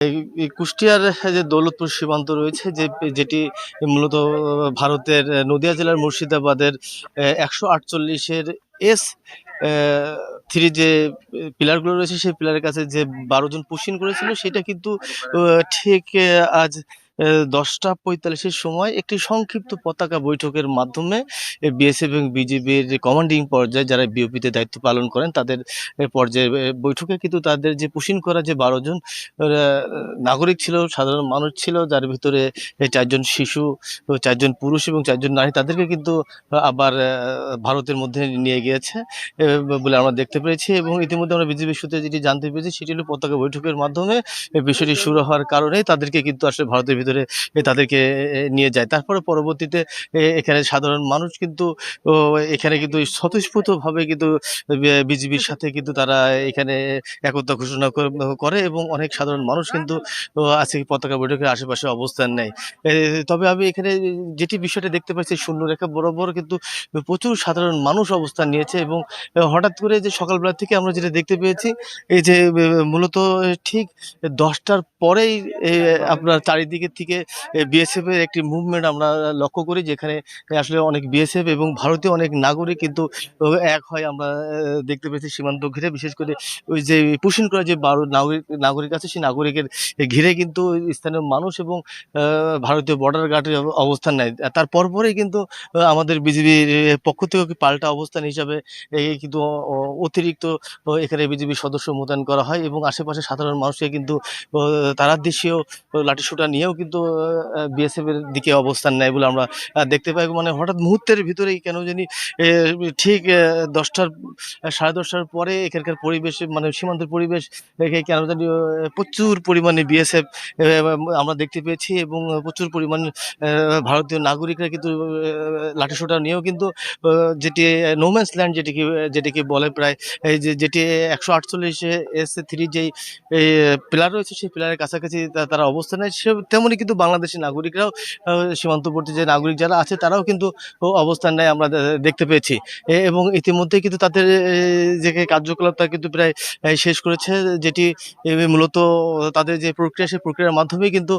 এই কুষ্টিয়ার যে দৌলতপুর সীমান্ত রয়েছে যেটি মূলত ভারতের নদিয়া জেলার মুর্শিদাবাদের 148-এর এস থ্রি যে পিলারগুলো রয়েছে সেই পিলারের কাছে যে 12 জন পুশিন করেছিল সেটা কিন্তু ঠিক আজ 10টা 45-এর সময় একটি সংক্ষিপ্ত পতাকা বৈঠকের মাধ্যমে বিএসএফ এবং বিজিবির যে কমান্ডিং পর্যায়ে যারা বিওপিতে দায়িত্ব পালন করেন তাদের পর্যায়ে বৈঠকে কিন্তু তাদের যে পুশিন করা যে 12 জন নাগরিক ছিল, সাধারণ মানুষ ছিল, যার ভিতরে 4 জন শিশু, 4 জন পুরুষ এবং 4 জন নারী, তাদেরকে কিন্তু আবার ভারতের মধ্যে নিয়ে গিয়েছে বলে আমরা দেখতে পেরেছি। এবং ইতিমধ্যে আমরা বিজিবি সূত্রে যেটি জানতে পেরেছি সেটি হলো পতাকা বৈঠকের মাধ্যমে এই বিষয়টি শুরু হওয়ার কারণেই তাদেরকে কিন্তু আসলে ভারতের ভিতরে তাদেরকে নিয়ে যায়। তারপরে পরবর্তীতে এখানে সাধারণ মানুষ কিন্তু এখানে কিন্তু স্বতঃস্ফূর্তভাবে কিন্তু বিজিবির সাথে কিন্তু তারা এখানে একতা ঘোষণা করে এবং অনেক সাধারণ মানুষ কিন্তু আজকে পতাকা বৈঠকের আশেপাশে অবস্থান নেয়। তবে আমি এখানে যেটি বিষয়টা দেখতে পাচ্ছি, শূন্যরেখা বরাবর কিন্তু প্রচুর সাধারণ মানুষ অবস্থান নিয়েছে এবং হঠাৎ করে যে সকালবেলা থেকে আমরা যেটা দেখতে পেয়েছি এই যে মূলত ঠিক 10টার পরেই আপনার চারিদিকে থেকে বিএসএফ এর একটি মুভমেন্ট আমরা লক্ষ্য করি, যেখানে আসলে অনেক বিএসএফ এবং ভারতীয় অনেক নাগরিক কিন্তু এক হয় আমরা দেখতে পেয়েছি সীমান্ত ঘিরে। বিশেষ করে ওই যে পুশিন করা যে 12 নাগরিক আছে সেই নাগরিকের ঘিরে কিন্তু স্থানীয় মানুষ এবং ভারতীয় বর্ডার গার্ডের অবস্থান নেয়। তার পরপরই কিন্তু আমাদের বিজিবির পক্ষ থেকেও পাল্টা অবস্থান হিসাবে কিন্তু অতিরিক্ত এখানে বিজিবির সদস্য মোতায়েন করা হয় এবং আশেপাশে সাধারণ মানুষকে কিন্তু তারা দেশীয় লাঠিসোঁটা নিয়েও কিন্তু বিএসএফ এর দিকে অবস্থান নেয় বলে আমরা দেখতে পাই। মানে হঠাৎ মুহূর্তের ভিতরেই কেন জানি ঠিক 10টার 10:30টার পরে এখানকার পরিবেশ, মানে সীমান্তের পরিবেশ কেন জানি প্রচুর পরিমাণে বিএসএফ আমরা দেখতে পেয়েছি এবং প্রচুর পরিমাণ ভারতীয় নাগরিকরা কিন্তু লাঠিসোঁটা নিয়েও কিন্তু যেটি নোম্যান্স ল্যান্ড যেটিকে বলে প্রায় এই যেটি 148-এস-3 যেই পিলার রয়েছে সেই পিলারের কাছাকাছি তারা অবস্থান নেয়। তেমনই কিন্তু বাংলাদেশি নাগরিকরাও সীমান্তবর্তী যে নাগরিক যারা আছে তারাও কিন্তু অবস্থান নেয় আমরা দেখতে পেয়েছি। এবং ইতিমধ্যে কিন্তু তাদের যে কার্যকলাপ তা কিন্তু প্রায় শেষ করেছে, যেটি মূলত তাদের যে প্রক্রিয়া সেই প্রক্রিয়ার মাধ্যমেই কিন্তু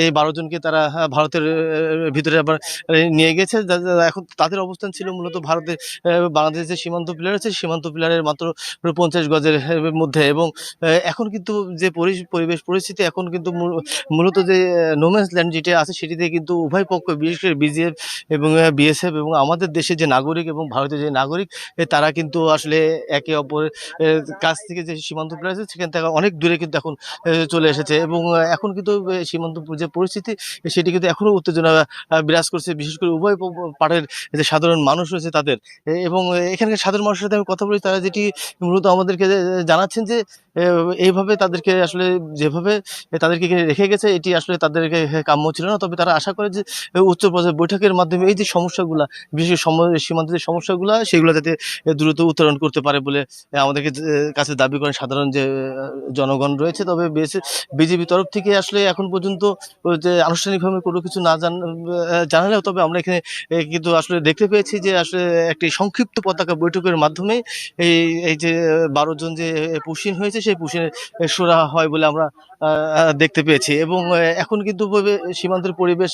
এই 12 জনকে তারা ভারতের ভিতরে আবার নিয়ে গেছে। এখন তাদের অবস্থান ছিল মূলত ভারতের বাংলাদেশের যে সীমান্ত পিলার আছে সীমান্ত পিলারের মাত্র 50 গজের মধ্যে। এবং এখন কিন্তু যে পরিবেশ পরিস্থিতি, এখন কিন্তু মূলত যে নোম্যান্স ল্যান্ড যেটা আছে সেটিতে কিন্তু উভয় পক্ষ, বিশেষ করে বিজিএফ এবং বিএসএফ এবং আমাদের দেশের যে নাগরিক এবং ভারতীয় যে নাগরিক, তারা কিন্তু আসলে একে অপরের কাছ থেকে যে সীমান্ত পিলার আছে সেখান থেকে অনেক দূরে কিন্তু এখন চলে এসেছে। এবং এখন কিন্তু সীমান্ত যে পরিস্থিতি সেটি কিন্তু এখনো উত্তেজনা বিরাজ করছে, বিশেষ করে উভয় পাড়ের যে সাধারণ মানুষ রয়েছে তাদের। এবং এখানকার সাধারণ মানুষের সাথে আমি কথা বলি, তারা যেটি মূলত আমাদেরকে জানাচ্ছেন যে এইভাবে তাদেরকে আসলে যেভাবে তাদেরকে রেখে গেছে এটি আসলে তাদেরকে কাম্য ছিল না। তবে তারা আশা করে যে উচ্চ পর্যায়ে বৈঠকের মাধ্যমে এই যে সমস্যাগুলা, বিশেষ করে সীমান্তের যে সমস্যাগুলা সেগুলো যাতে দ্রুত উত্তরণ করতে পারে বলে আমাদেরকে কাছে দাবি করেন সাধারণ যে জনগণ রয়েছে। তবে বিজিবি তরফ থেকে আসলে এখন পর্যন্ত যে আনুষ্ঠানিকভাবে কোনো কিছু না জানালেও তবে আমরা এখানে কিন্তু আসলে দেখতে পেয়েছি যে আসলে একটি সংক্ষিপ্ত পতাকা বৈঠকের মাধ্যমে এই যে 12 জন যে পুশিন হয়েছে সেই পুশিনের সুরাহা হয় বলে আমরা দেখতে পেয়েছি। এবং এখন কিন্তু সীমান্তের পরিবেশ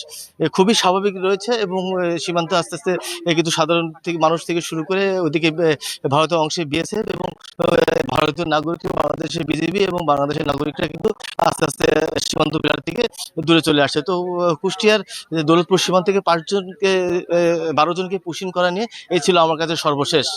খুবই স্বাভাবিক রয়েছে এবং সীমান্ত আস্তে আস্তে কিন্তু সাধারণ মানুষ থেকে শুরু করে ওইদিকে ভারতের অংশে বিএসএফ এবং ভারতীয় নাগরিক, বাংলাদেশের বিজিবি এবং বাংলাদেশের নাগরিকরা কিন্তু আস্তে আস্তে সীমান্ত পিলার থেকে দূরে চলে আসছে। তো কুষ্টিয়ার দৌলতপুর সীমান্ত থেকে 12 জনকে পুশিন করা নিয়ে এই ছিল আমার কাছে সর্বশেষ।